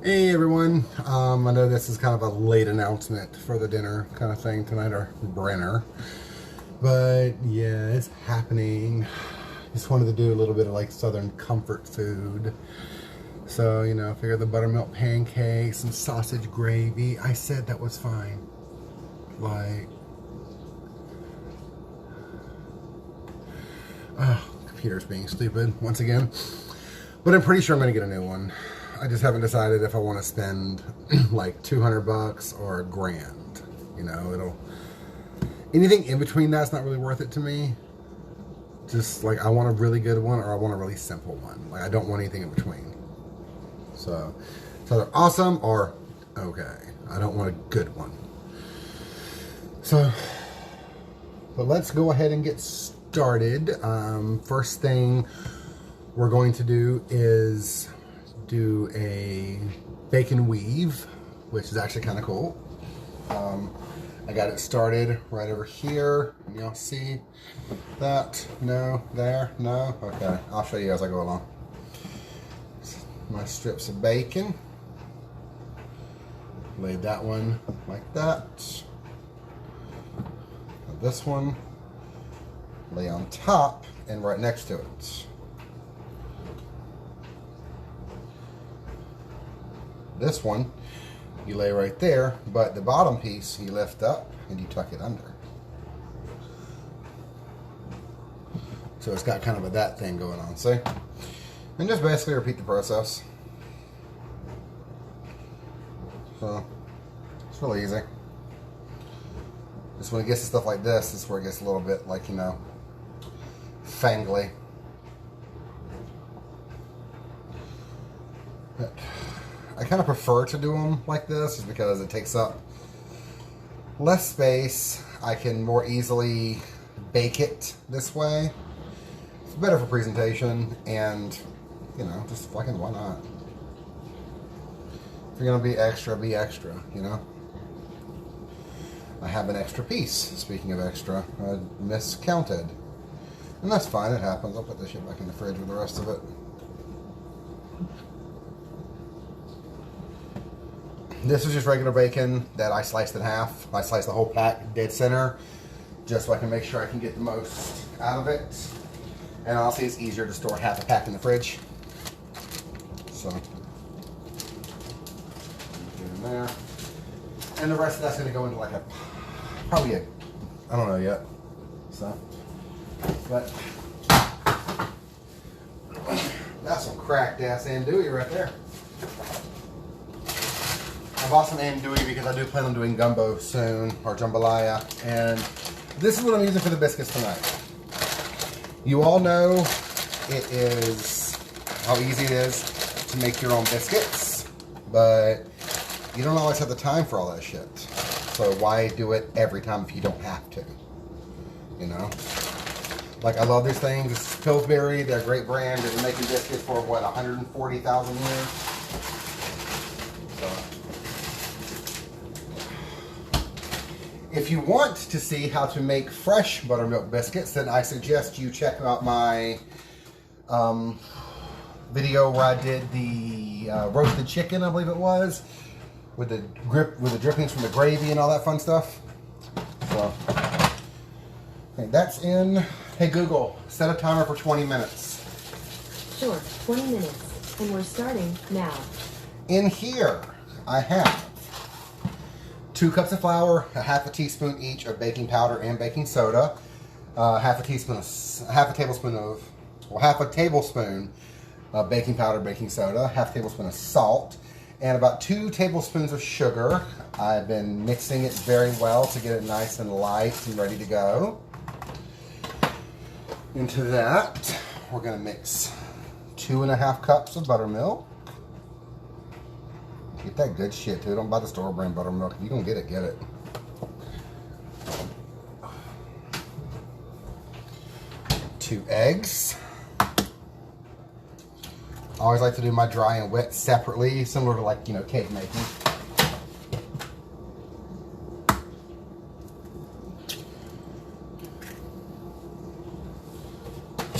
Hey everyone, I know this is kind of a late announcement for the dinner kind of thing tonight, or Brenner, but yeah, it's happening. Just wanted to do a little bit of like Southern comfort food. So, you know, I figured the buttermilk pancakes, some sausage gravy. I said that was fine. Like, computer's being stupid once again. But I'm pretty sure I'm going to get a new one. I just haven't decided if I want to spend like $200 or $1,000. You know, anything in between that's not really worth it to me. Just like I want a really good one or I want a really simple one. Like I don't want anything in between. So it's either awesome or okay. I don't want a good one. So, but let's go ahead and get started. First thing we're going to do is do a bacon weave, which is actually kind of cool. I got it started right over here. Can y'all see that? No? There? No? Okay. I'll show you as I go along. My strips of bacon. Laid that one like that. This one lay on top and right next to it. This one you lay right there, but the bottom piece you lift up and you tuck it under. So it's got kind of that thing going on, see? And just basically repeat the process. So it's really easy. Just when it gets to stuff like this is where it gets a little bit like, you know, fangly. But I kind of prefer to do them like this just because it takes up less space. I can more easily bake it this way. It's better for presentation and, you know, just fucking why not? If you're going to be extra, you know? I have an extra piece, speaking of extra, I miscounted. And that's fine, it happens. I'll put this shit back in the fridge with the rest of it. This is just regular bacon that I sliced in half. I sliced the whole pack dead center just so I can make sure I can get the most out of it. And honestly, it's easier to store half a pack in the fridge. So, get in there. And the rest of that's going to go into like probably a, I don't know yet. So, but that's some cracked ass andouille right there. I bought some andouille because I do plan on doing gumbo soon, or jambalaya, and this is what I'm using for the biscuits tonight. You all know it is how easy it is to make your own biscuits, but you don't always have the time for all that shit. So why do it every time if you don't have to? You know? Like, I love these things. This is Pillsbury. They're a great brand. They've been making biscuits for, what, 140,000 years? So, if you want to see how to make fresh buttermilk biscuits, then I suggest you check out my video where I did the roasted chicken, I believe it was, with the drippings from the gravy and all that fun stuff. So, okay, that's in. Hey Google, set a timer for 20 minutes. Sure, 20 minutes, and we're starting now. In here, I have 2 cups of flour, a half a teaspoon each of baking powder and baking soda, half a tablespoon of baking powder, baking soda, half a tablespoon of salt, and about 2 tablespoons of sugar. I've been mixing it very well to get it nice and light and ready to go. Into that, we're going to mix 2.5 cups of buttermilk. Get that good shit, too. Don't buy the store brand buttermilk. If you're going to get it, get it. Two eggs. I always like to do my dry and wet separately, similar to like, you know, cake making.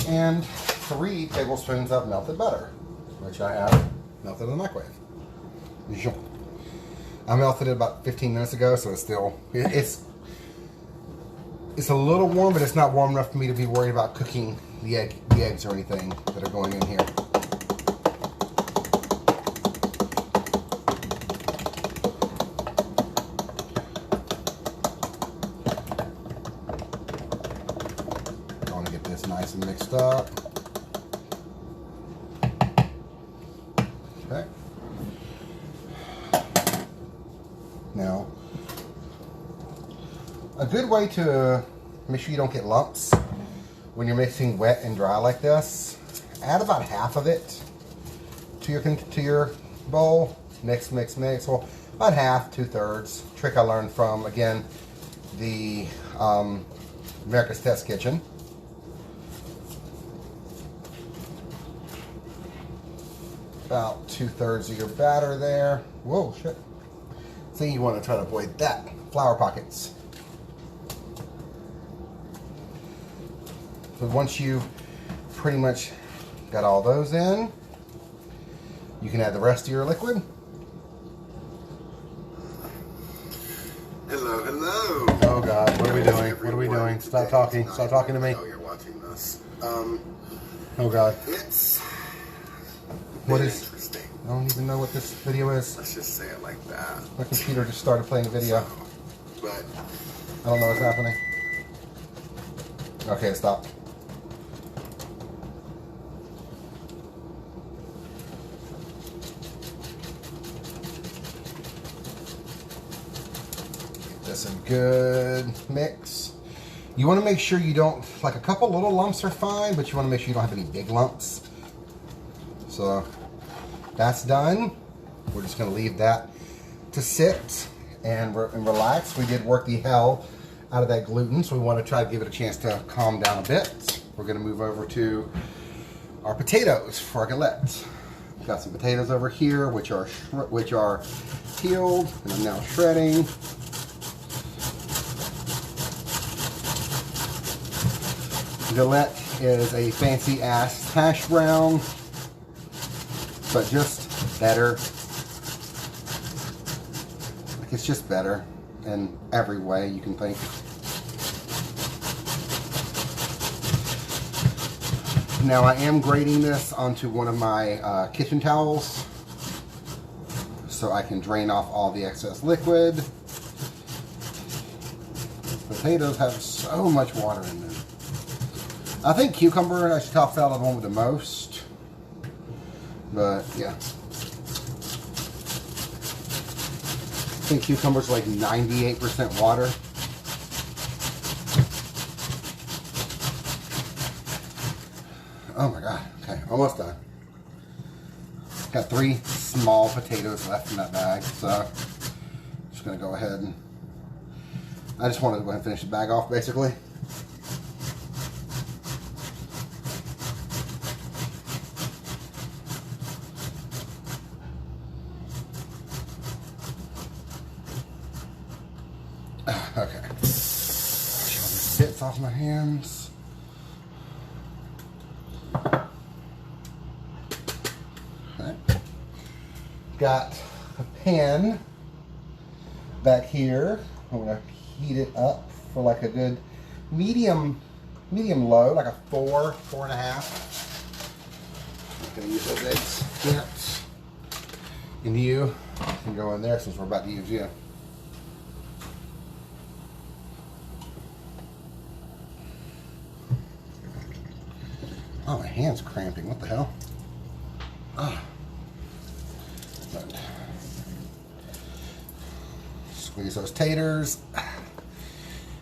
And 3 tablespoons of melted butter, which I have melted in the microwave. I melted it about 15 minutes ago, so it's still it's a little warm, but it's not warm enough for me to be worried about cooking the eggs or anything that are going in here. I want to get this nice and mixed up. Okay. Now, a good way to make sure you don't get lumps when you're mixing wet and dry like this, add about half of it to your bowl. Mix. Well, about half, 2/3. Trick I learned from, again, the America's Test Kitchen. About 2/3 of your batter there. Whoa, shit. See, you want to try to avoid that. Flour pockets. So once you've pretty much got all those in, you can add the rest of your liquid. Hello, hello. Oh God, what are we doing? What are we doing? Stop talking. Stop talking to me. Oh, you're watching this. Oh God. It's What is? interesting. I don't even know what this video is. Let's just say it like that. My computer just started playing a video. But I don't know what's happening. Okay, stop. This a good mix. You want to make sure you don't, like a couple little lumps are fine, but you want to make sure you don't have any big lumps. So that's done. We're just going to leave that to sit and relax. We did work the hell out of that gluten, so we want to try to give it a chance to calm down a bit. We're going to move over to our potatoes for our galette. We've got some potatoes over here, which are peeled, and I'm now shredding. Galette is a fancy ass hash brown, but just better. Like, it's just better in every way you can think. Now I am grating this onto one of my kitchen towels so I can drain off all the excess liquid. Potatoes have so much water in them. I think cucumber, I should top that on the one with the most. But yeah. I think cucumber's like 98% water. Oh my God. Okay, almost done. Got 3 small potatoes left in that bag, so I'm just gonna go ahead and I just wanted to go ahead and finish the bag off basically. Okay. Shove these bits off my hands. Okay. Got a pan back here. I'm gonna heat it up for like a good medium low, like a 4.5. I'm gonna use those eggs. Yes. And you can go in there since we're about to use you. Oh, my hand's cramping. What the hell? Ah. But squeeze those taters.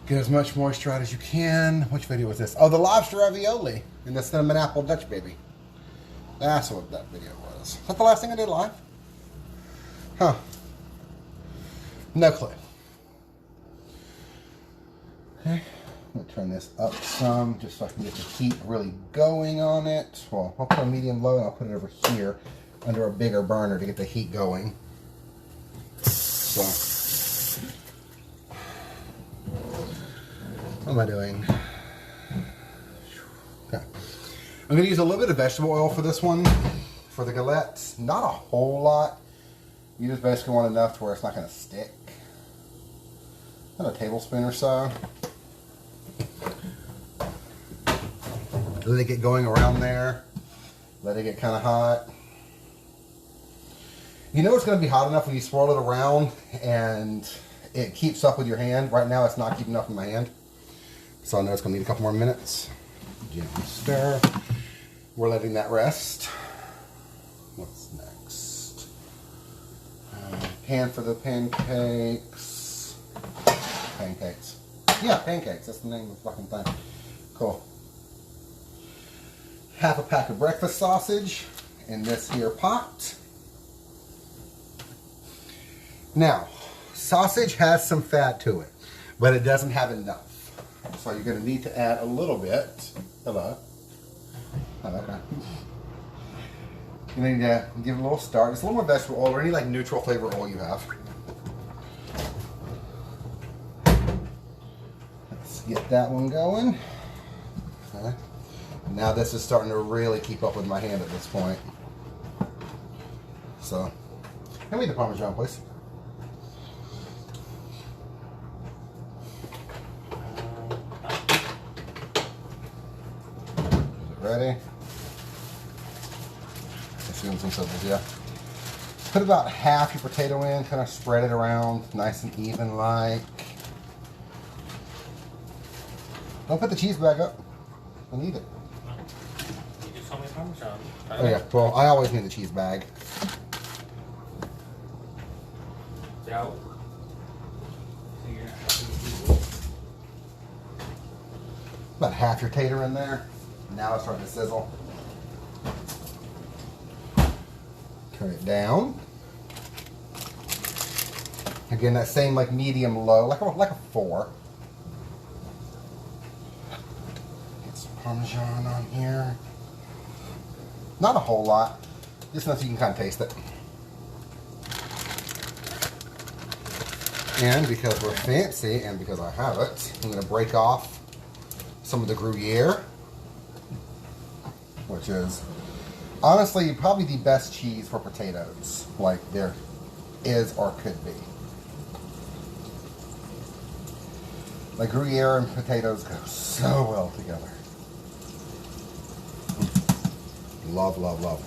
Get as much moisture out as you can. Which video was this? Oh, the lobster ravioli and the cinnamon apple Dutch baby. That's what that video was. Is that the last thing I did live? Huh. No clue. Okay. I'm going to turn this up some just so I can get the heat really going on it. Well, I'll put a medium low and I'll put it over here under a bigger burner to get the heat going. So, what am I doing? Okay. I'm going to use a little bit of vegetable oil for this one, for the galette. Not a whole lot. You just basically want enough to where it's not going to stick. About a tablespoon or so. Let it get going around there. Let it get kind of hot. You know it's going to be hot enough when you swirl it around and it keeps up with your hand. Right now it's not keeping up with my hand. So I know it's going to need a couple more minutes. Gently stir. We're letting that rest. What's next? Pan for the pancakes. Pancakes. Yeah, pancakes. That's the name of the fucking thing. Cool. Half a pack of breakfast sausage in this here pot. Now, sausage has some fat to it, but it doesn't have enough. So you're going to need to add a little bit. Hello. Oh, okay. You need to give it a little start. It's a little more vegetable oil or any like neutral flavor oil you have. Let's get that one going. Okay. Now this is starting to really keep up with my hand at this point. So, hand me the Parmesan, please. Is it ready? Doing some syllables, yeah. Put about half your potato in, kind of spread it around nice and even like. Don't put the cheese bag up. I need it. You just told me Parmesan. Oh yeah, well I always need the cheese bag. Joe. So you're not happy with people? About half your tater in there. Now it's starting to sizzle. Turn it down. Again, that same like medium low, like a 4. Get some Parmesan on here. Not a whole lot, just enough so you can kind of taste it. And because we're fancy, and because I have it, I'm going to break off some of the Gruyere, which is honestly probably the best cheese for potatoes, like there is or could be. Like Gruyere and potatoes go so well together. Love, love, love.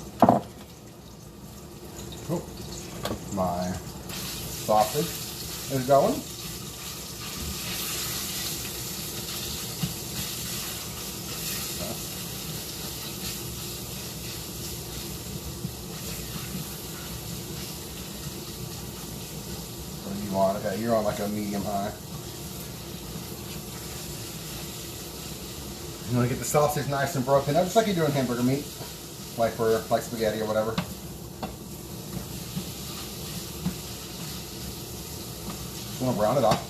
Cool. My sausage is going. Okay, you're on like a medium high. You want to get the sausage nice and broken up, just like you do in hamburger meat, like for like spaghetti or whatever. Just want to brown it off.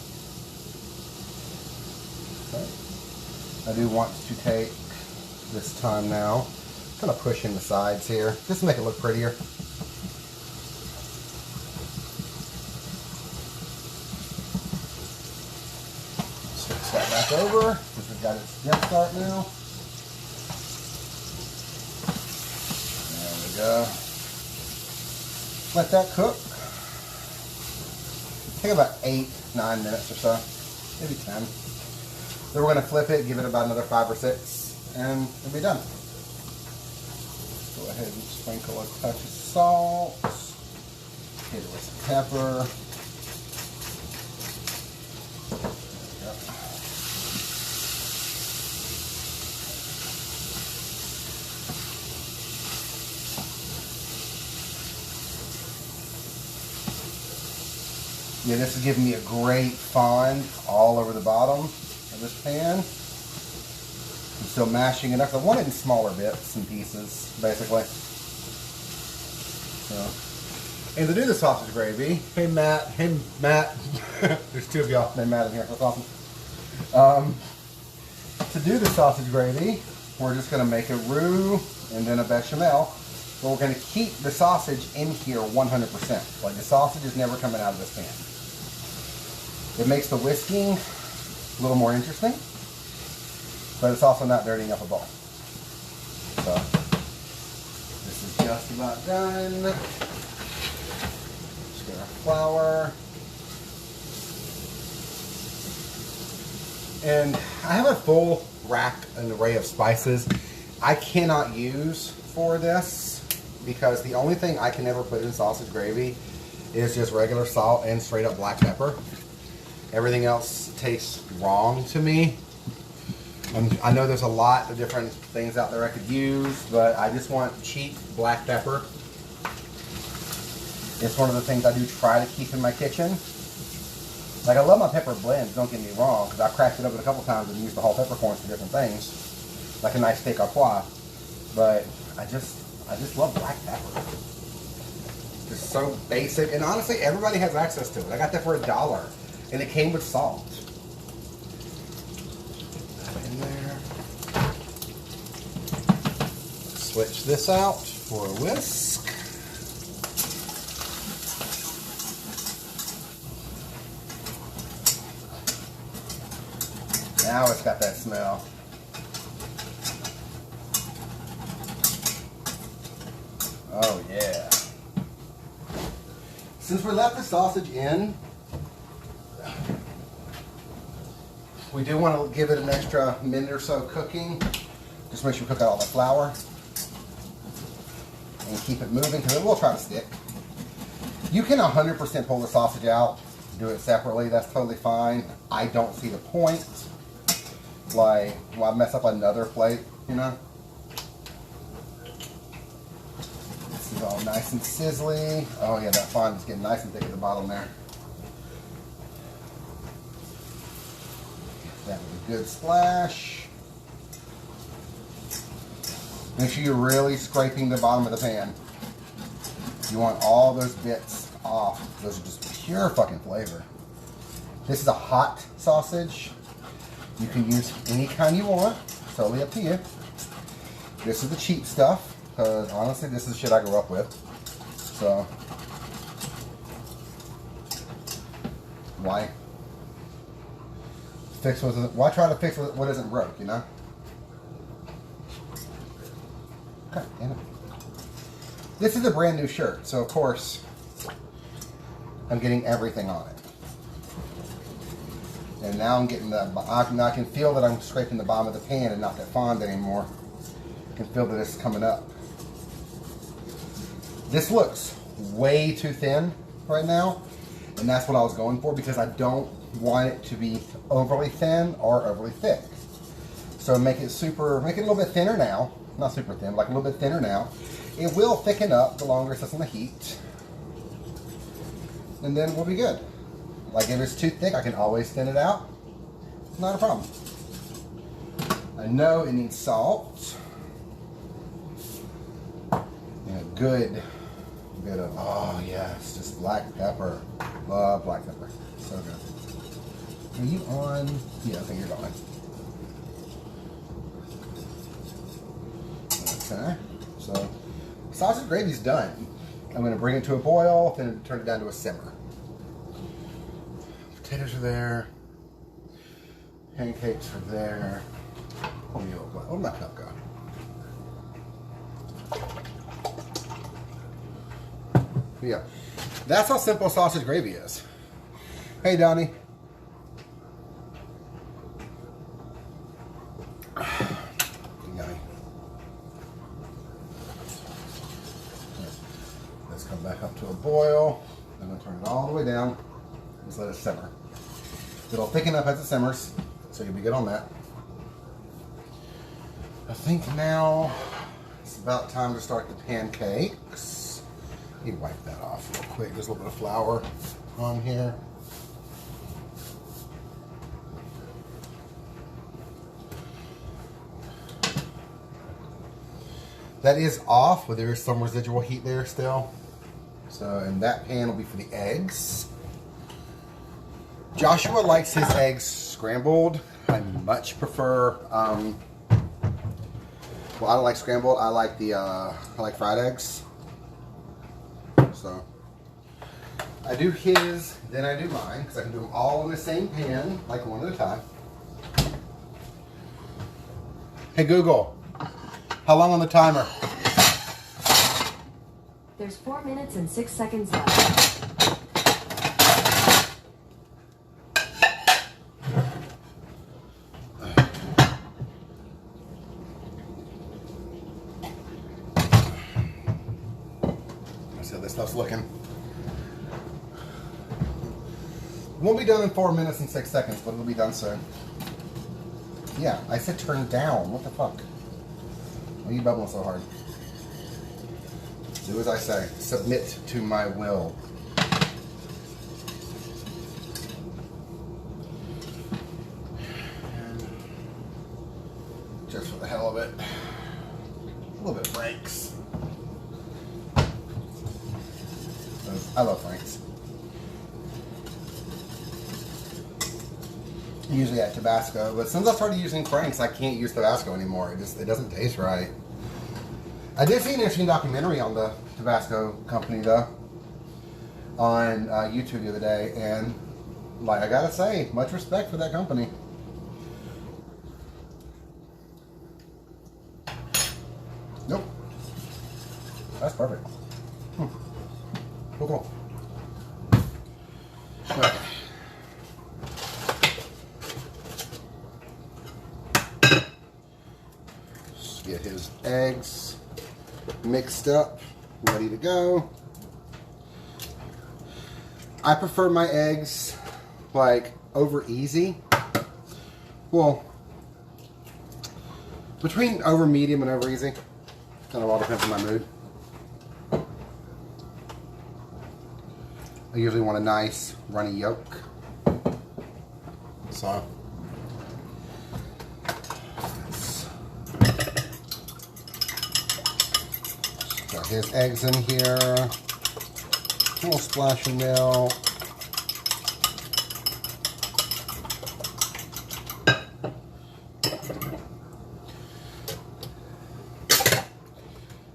Okay. I do want to take this time now, kind of push in the sides here, just to make it look prettier. Over, because we've got its jump start now. There we go. Let that cook. Take about 8-9 minutes or so, maybe 10. Then we're going to flip it, give it about another 5 or 6, and it'll be done. Go ahead and sprinkle a touch of salt. Hit it with some pepper. Yeah, this is giving me a great fond all over the bottom of this pan. I'm still mashing it up. I want it in smaller bits and pieces, basically. So, and to do the sausage gravy, hey Matt, there's 2 of y'all named Matt in here, that's awesome. To do the sausage gravy, we're just going to make a roux and then a bechamel. But we're going to keep the sausage in here 100%. Like the sausage is never coming out of this pan. It makes the whisking a little more interesting, but it's also not dirtying up a bowl. So this is just about done. flour. And I have a full rack and array of spices I cannot use for this because the only thing I can ever put in sausage gravy is just regular salt and straight up black pepper. Everything else tastes wrong to me. I know there's a lot of different things out there I could use, but I just want cheap black pepper. It's one of the things I do try to keep in my kitchen. Like, I love my pepper blends, don't get me wrong, because I've cracked it open a couple times and used the whole peppercorns for different things, like a nice steak au poivre. But I just love black pepper. It's so basic, and honestly, everybody has access to it. I got that for $1, and it came with salt. Put that in there. Switch this out for a whisk. Now it's got that smell. Oh yeah. Since we left the sausage in, we do want to give it an extra minute or so cooking. Just make sure we cook out all the flour. And keep it moving because it will try to stick. You can 100% pull the sausage out, do it separately, that's totally fine. I don't see the point. Like, well, I mess up another plate, you know? This is all nice and sizzly. Oh yeah, that fond is getting nice and thick at the bottom there. Get that with a good splash. Make sure you're really scraping the bottom of the pan. You want all those bits off. Those are just pure fucking flavor. This is a hot sausage. You can use any kind you want. It's totally up to you. This is the cheap stuff, because honestly, this is shit I grew up with. So, why try to fix what isn't broke, you know? God damn it. This is a brand new shirt, so of course, I'm getting everything on it. And now I'm getting I can feel that I'm scraping the bottom of the pan and not that fond anymore. I can feel that it's coming up. This looks way too thin right now, and that's what I was going for because I don't want it to be overly thin or overly thick. So make it a little bit thinner now. Not super thin, like a little bit thinner now. It will thicken up the longer it sits on the heat. And then we'll be good. Like if it's too thick, I can always thin it out. Not a problem. I know it needs salt. And a good bit of, oh yes, just black pepper. Love black pepper. So good. Are you on? Yeah, I think you're on. Okay, so sausage gravy's done. I'm going to bring it to a boil, then turn it down to a simmer. Potatoes are there. Pancakes are there. Where'd my cup go? Yeah, that's how simple sausage gravy is. Hey, Donnie. Yummy. Let's come back up to a boil. I'm going to turn it all the way down. Just let it simmer. It'll thicken up as it simmers, so you'll be good on that. I think now it's about time to start the pancakes. You wipe that off real quick. There's a little bit of flour on here. That is off, but there is some residual heat there still. So, and that pan will be for the eggs. Joshua likes his eggs scrambled. I much prefer, well, I don't like scrambled. I like fried eggs. So, I do his, then I do mine, because I can do them all in the same pan, like one at a time. Hey Google, how long on the timer? There's 4 minutes and 6 seconds left. it's looking. Won't be done in 4 minutes and 6 seconds, but it'll be done soon. Yeah, I said turn down. What the fuck? Why are you bubbling so hard? Do as I say. Submit to my will. Just for the hell of it. A little bit of Frank's. I love Frank's. Usually at Tabasco, but since I started using Frank's, I can't use Tabasco anymore. It doesn't taste right. I did see an interesting documentary on the Tabasco company though, on YouTube the other day, and like I gotta say, much respect for that company. Nope, that's perfect. Cool. Okay. Just get his eggs mixed up, ready to go. I prefer my eggs like over easy. Well, between over medium and over easy. Kind of all depends on my mood. I usually want a nice runny yolk. So got his eggs in here. A little splash of milk.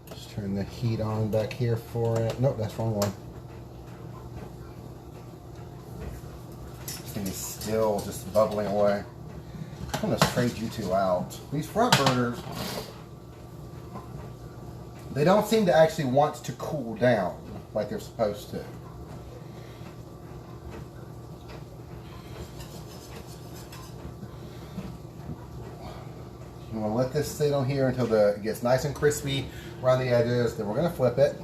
Just turn the heat on back here for it. Nope, that's the wrong one. Is still just bubbling away. I'm gonna trade you two out. These front burners, they don't seem to actually want to cool down like they're supposed to. You want to let this sit on here until it gets nice and crispy around the edges. Then we're gonna flip it.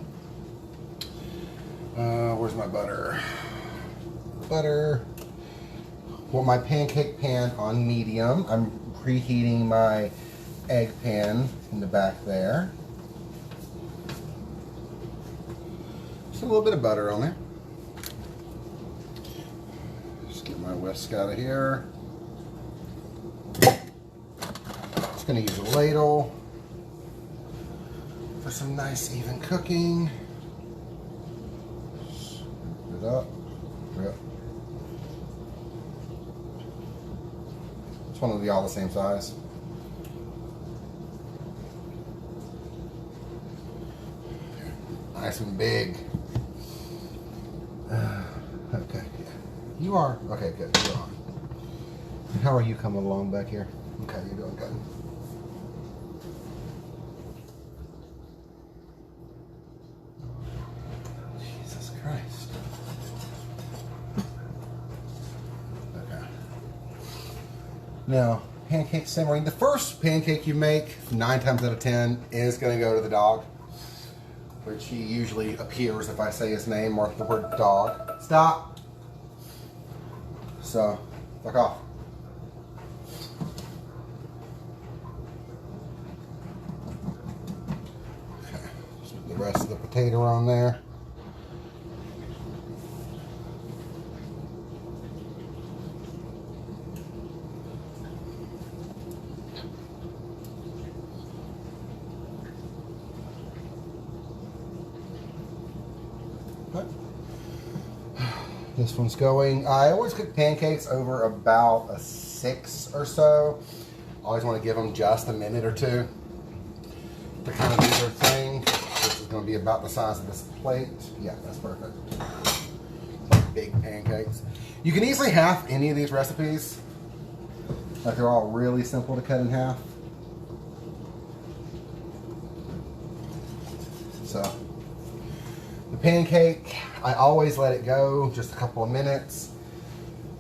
Where's my butter? Butter. Want my pancake pan on medium. I'm preheating my egg pan in the back there. Just a little bit of butter on there. Just get my whisk out of here. Just gonna use a ladle for some nice even cooking. Put it up. Yep. One will be all the same size. Nice and big. Okay. You are. Okay, good. You're on. How are you coming along back here? Okay, you're doing good. Jesus Christ. Now, pancake simmering. The first pancake you make, 9 times out of 10, is going to go to the dog. Which he usually appears if I say his name or the word dog. Stop! So, fuck off. Okay, just put the rest of the potato on there. This one's going. I always cook pancakes over about a 6 or so. I always want to give them just a minute or two to kind of do their thing. This is going to be about the size of this plate. Yeah, that's perfect. Big pancakes. You can easily half any of these recipes. Like they're all really simple to cut in half. So the pancake, I always let it go just a couple of minutes.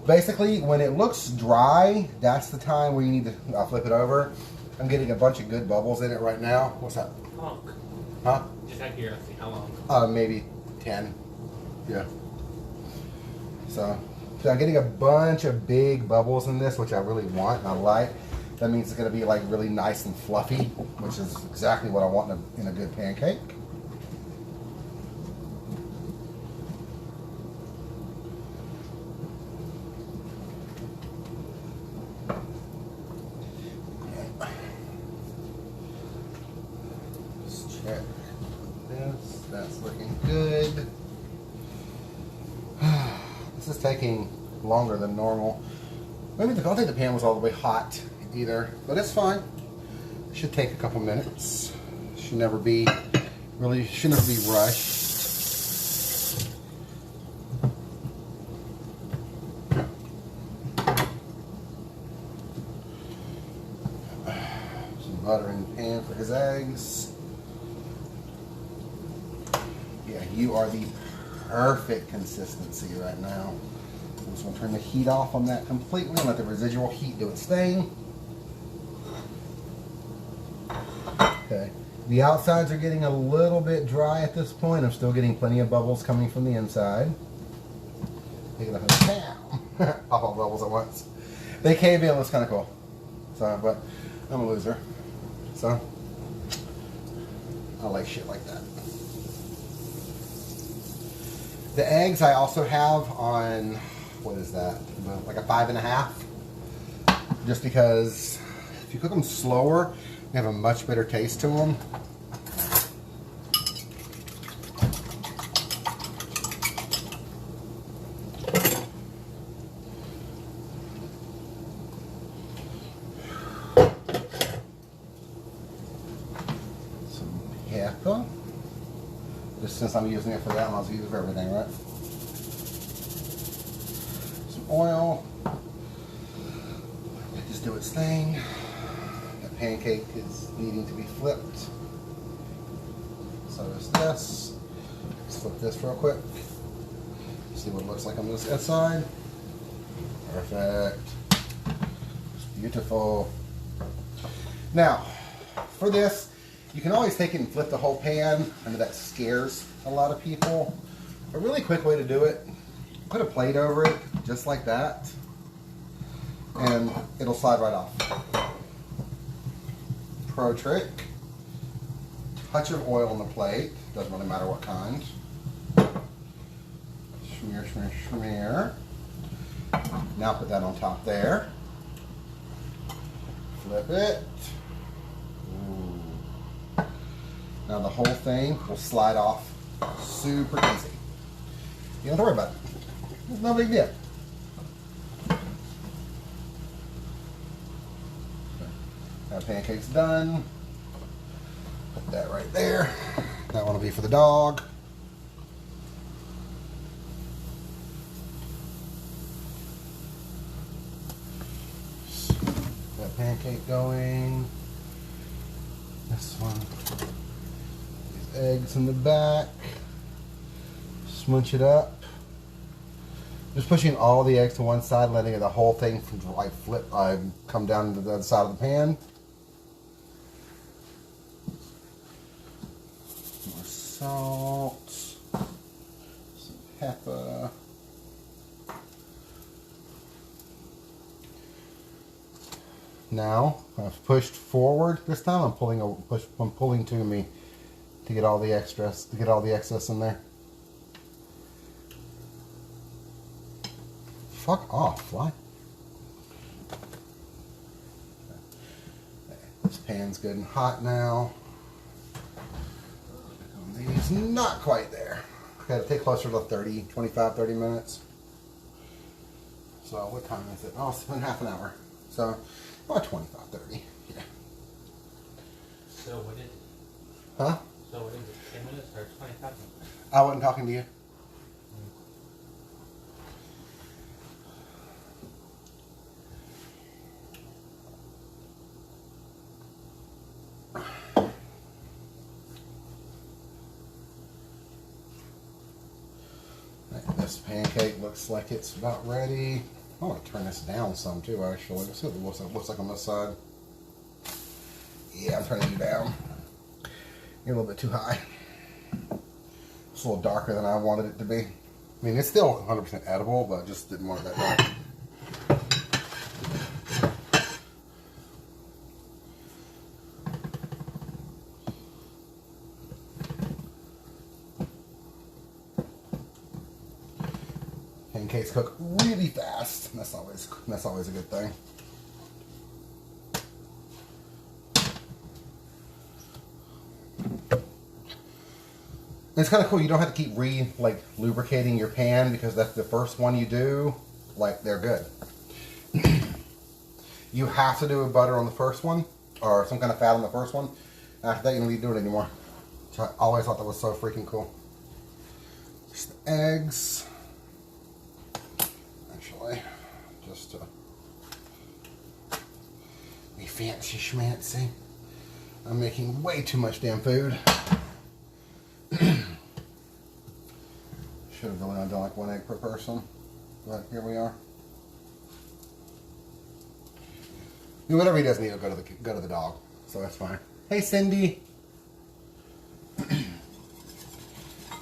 Basically, when it looks dry, that's the time where you need to flip it over. I'm getting a bunch of good bubbles in it right now. What's that? How long? Huh? Just out of curiosity, how long? Maybe can. Yeah. So I'm getting a bunch of big bubbles in this, which I really want and I like. That means it's going to be like really nice and fluffy, which is exactly what I want in a good pancake. Let's check this. That's looking good. This is taking longer than normal. Maybe I don't think the pan was all the way hot either, but it's fine. Should take a couple minutes. Should never be rushed. Some butter in the pan for his eggs. Yeah, you are the perfect consistency right now. I'm just going to turn the heat off on that completely and let the residual heat do its thing. Okay. The outsides are getting a little bit dry at this point. I'm still getting plenty of bubbles coming from the inside. Pick it up and bam! Pop all bubbles at once. They cave in, it's kind of cool. So, but I'm a loser. So, I like shit like that. The eggs I also have on, what is that? Like a 5.5. Just because if you cook them slower, they have a much better taste to them. Some pepper. Just since I'm using it for that, I'll use it for everything, right? Some oil. Let this do its thing. That pancake is needing to be flipped. So is this. Let's flip this real quick. See what it looks like on this inside. Perfect. It's beautiful. Now, for this, you can always take it and flip the whole pan. I know that scares a lot of people. A really quick way to do it, put a plate over it, just like that, and it'll slide right off. Pro trick, touch of oil on the plate, doesn't really matter what kind. Smear, smear, smear. Now put that on top there. Flip it. Now the whole thing will slide off super easy. You don't have to worry about it. It's no big deal. Now pancake's done. Put that right there. That one will be for the dog. That pancake going. This one. Eggs in the back, smooch it up. Just pushing all the eggs to one side, letting the whole thing like flip, come down to the other side of the pan. More salt, some pepper. Now I've pushed forward. This time I'm pulling to me. To get all the extras, to get all the excess in there. Fuck off, fly. This pan's good and hot now. These not quite there. Got to take closer to 25, 30 minutes. So what time is it? Oh, it's been half an hour. So about 25, 30. Yeah. So what is it? Huh? So what is it, 10 minutes or 25 minutes? I wasn't talking to you. This pancake looks like it's about ready. I want to turn this down some too, actually. Let's see what it looks like on this side. Yeah, I'm turning you down. You're a little bit too high. It's a little darker than I wanted it to be. I mean, it's still 100% edible, but I just didn't want it that dark. Pancakes cook really fast. That's always a good thing. And it's kind of cool. You don't have to keep lubricating your pan because that's the first one you do. Like, they're good. You have to do a butter on the first one or some kind of fat on the first one. After that, you don't need to do it anymore. So I always thought that was so freaking cool. Just the eggs. Actually, just to be fancy schmancy. I'm making way too much damn food. Should have really done like 1 egg per person, but here we are. Whatever he does need to go to the dog, so that's fine. Hey, Cindy.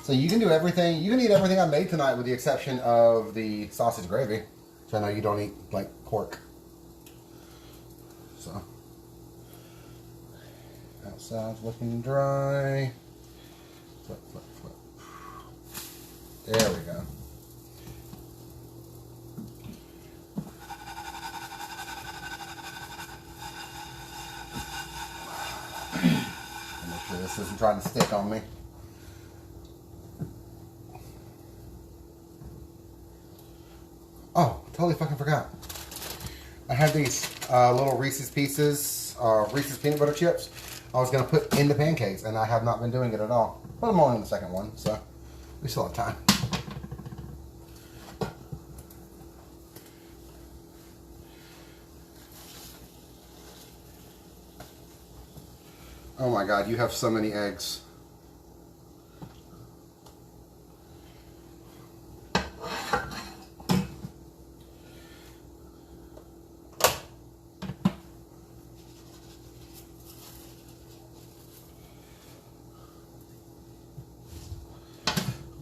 So you can do everything. You can eat everything I made tonight, with the exception of the sausage gravy. So I know you don't eat like pork. So outside's looking dry. Flip, flip, flip. There we go. Make sure this isn't trying to stick on me. Oh, totally fucking forgot. I had these little Reese's Pieces, Reese's peanut butter chips. I was going to put in the pancakes, and I have not been doing it at all. But I'm only on the second one, so we still have time. Oh my God, you have so many eggs.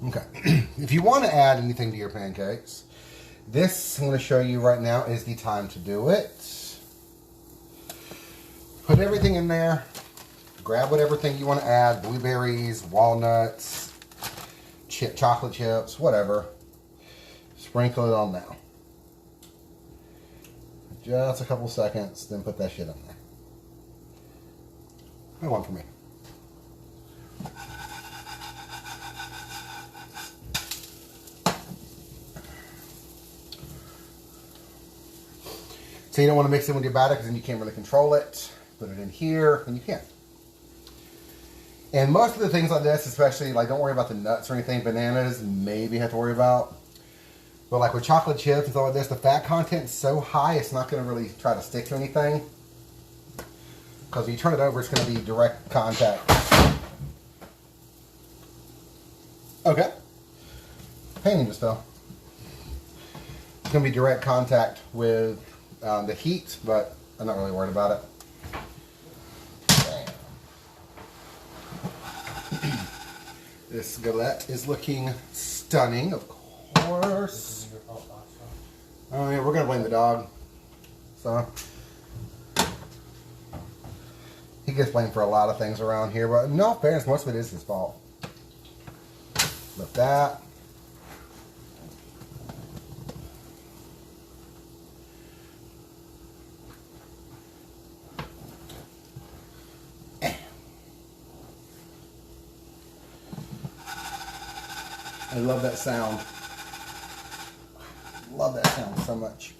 Okay, if you want to add anything to your pancakes, this I'm going to show you right now is the time to do it. Put everything in there. Grab whatever thing you want to add, blueberries, walnuts, chocolate chips, whatever. Sprinkle it on now. Just a couple seconds, then put that shit on there. That one for me. So you don't want to mix it with your batter because then you can't really control it. Put it in here, and you can. And most of the things like this, especially, like, don't worry about the nuts or anything. Bananas, maybe have to worry about. But like with chocolate chips and stuff like this, the fat content is so high, it's not going to really try to stick to anything. Because when you turn it over, it's going to be direct contact. Okay. Painting just fell. It's going to be direct contact with the heat, but I'm not really worried about it. This galette is looking stunning, of course. Oh yeah, we're gonna blame the dog. So he gets blamed for a lot of things around here, but in all fairness, most of it is his fault. Flip that. I love that sound. Love that sound so much.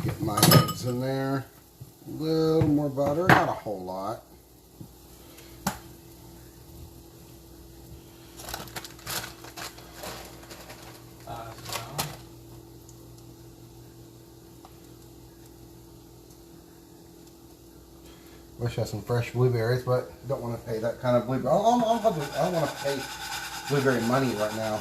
Get my eggs in there. A little more butter, not a whole lot. Wish I had some fresh blueberries, but don't want to pay that kind of blueberry. I don't want to pay blueberry money right now.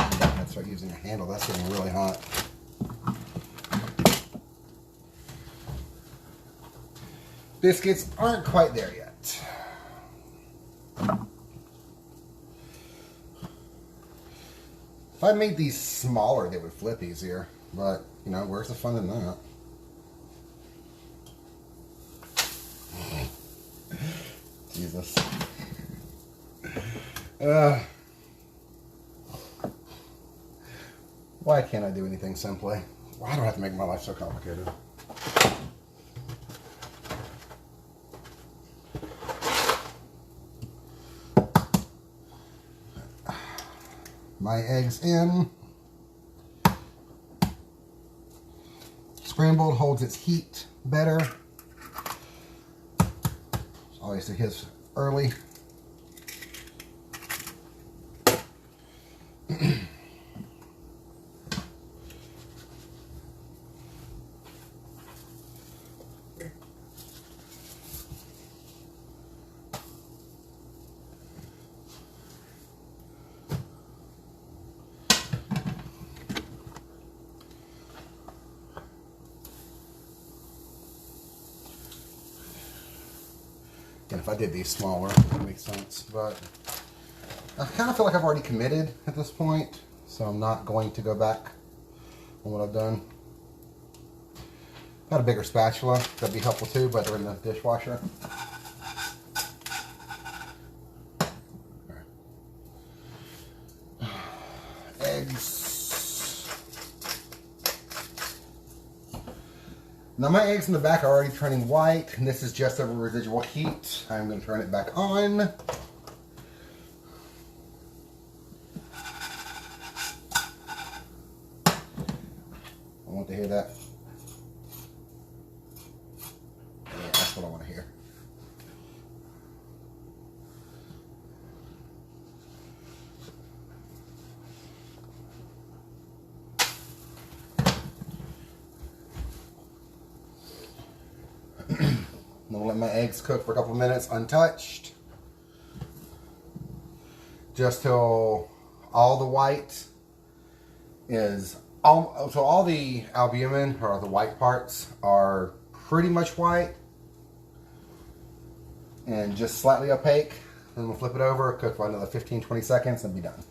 I start using a handle. That's getting really hot. Biscuits aren't quite there yet. If I made these smaller, they would flip easier. But, you know, where's the fun in that? Jesus. Why can't I do anything simply? Why do I have to make my life so complicated? My eggs in. Scrambled holds its heat better. Obviously his early. And if I did these smaller, it would make sense. But I kind of feel like I've already committed at this point, so I'm not going to go back on what I've done. Got a bigger spatula, that'd be helpful too, but they're in the dishwasher. Eggs. Now my eggs in the back are already turning white, and this is just over residual heat. I'm going to turn it back on. I want to hear that. Yeah, that's what I want to hear. I'm going to let my eggs cook for a couple of minutes untouched. Just till all the white is, so all the albumin, or the white parts, are pretty much white. And just slightly opaque. Then we'll flip it over, cook for another 15-20 seconds, and be done.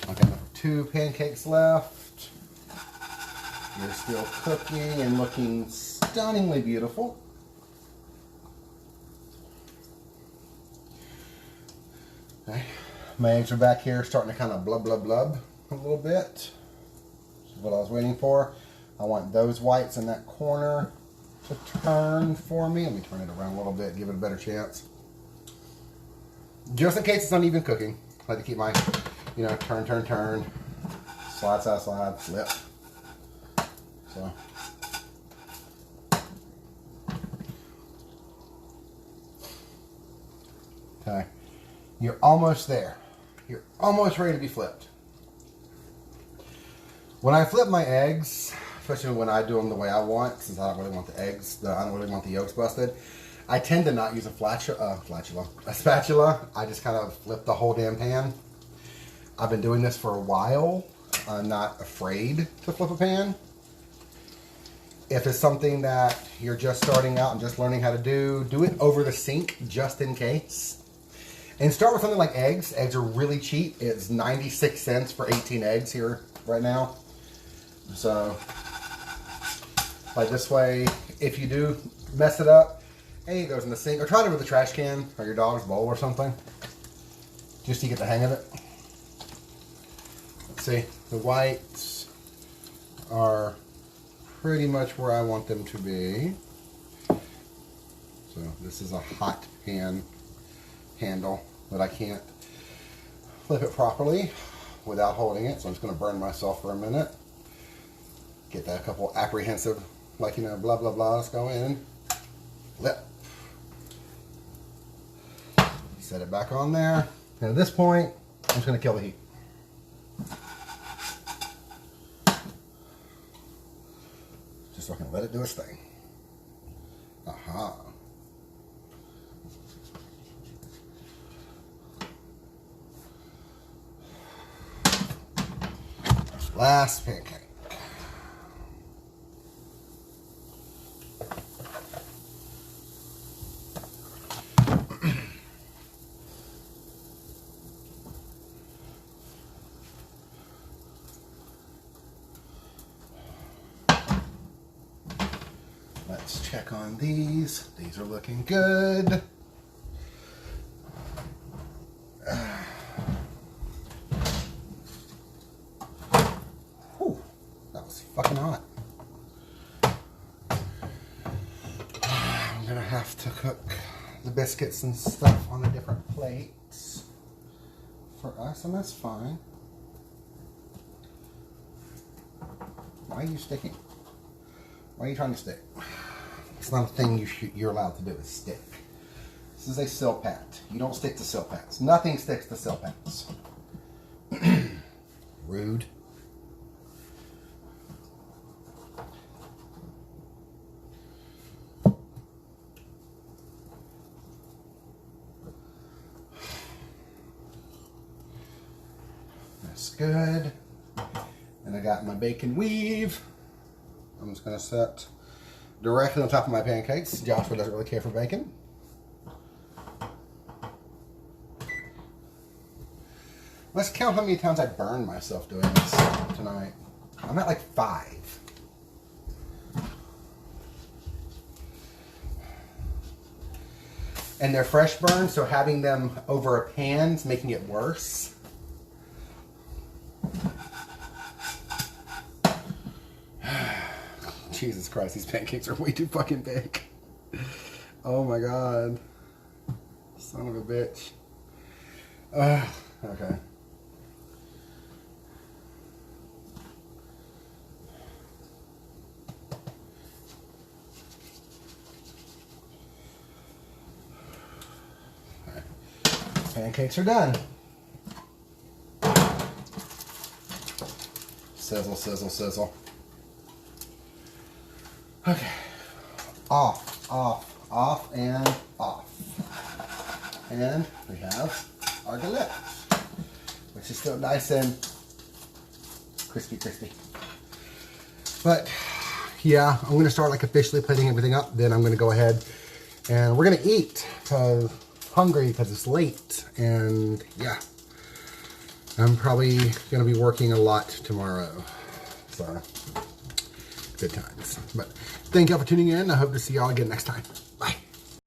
I've got 2 pancakes left. They're still cooking and looking stunningly beautiful. Okay. My eggs are back here starting to kind of blub blub blub a little bit. This is what I was waiting for. I want those whites in that corner to turn for me. Let me turn it around a little bit, give it a better chance. Just in case it's uneven cooking. I like to keep my, you know, turn, turn, turn, slide, slide, slide, flip. So. Okay. You're almost there. You're almost ready to be flipped. When I flip my eggs, especially when I do them the way I want, since I don't really want the eggs, I don't really want the yolks busted, I tend to not use a spatula. I just kind of flip the whole damn pan. I've been doing this for a while. I'm not afraid to flip a pan. If it's something that you're just starting out and just learning how to do it over the sink just in case. And start with something like eggs. Eggs are really cheap. It's 96 cents for 18 eggs here right now. So, like this way, if you do mess it up, A goes in the sink, or try it with a trash can or your dog's bowl or something, just to get the hang of it. Let's see, the whites are pretty much where I want them to be. So this is a hot pan handle, but I can't flip it properly without holding it, so I'm just going to burn myself for a minute. Get that couple apprehensive, like, you know, blah blah blahs go in. Flip. Set it back on there. And at this point, I'm just going to kill the heat. Just so I can let it do its thing. Aha. Last pancake. Let's check on these. These are looking good. Whew, that was fucking hot. I'm gonna have to cook the biscuits and stuff on a different plate for us, and that's fine. Why are you sticking? Why are you trying to stick? It's not a thing you're allowed to do, is stick. This is a Silpat. You don't stick to Silpats. Nothing sticks to Silpats. Rude. That's good. And I got my bacon weave. I'm just going to set directly on top of my pancakes. Joshua doesn't really care for bacon. Let's count how many times I burned myself doing this tonight. I'm at like 5. And they're fresh burns, so having them over a pan's making it worse. Jesus Christ, these pancakes are way too fucking big. Oh my god. Son of a bitch. Okay. Alright. Pancakes are done. Sizzle, sizzle, sizzle. Okay, off, off, and off. And we have our galette, which is still nice and crispy. But yeah, I'm going to start like officially plating everything up. Then I'm going to go ahead and we're going to eat because hungry because it's late. And yeah, I'm probably going to be working a lot tomorrow. So good times. But thank y'all for tuning in. I hope to see y'all again next time. Bye.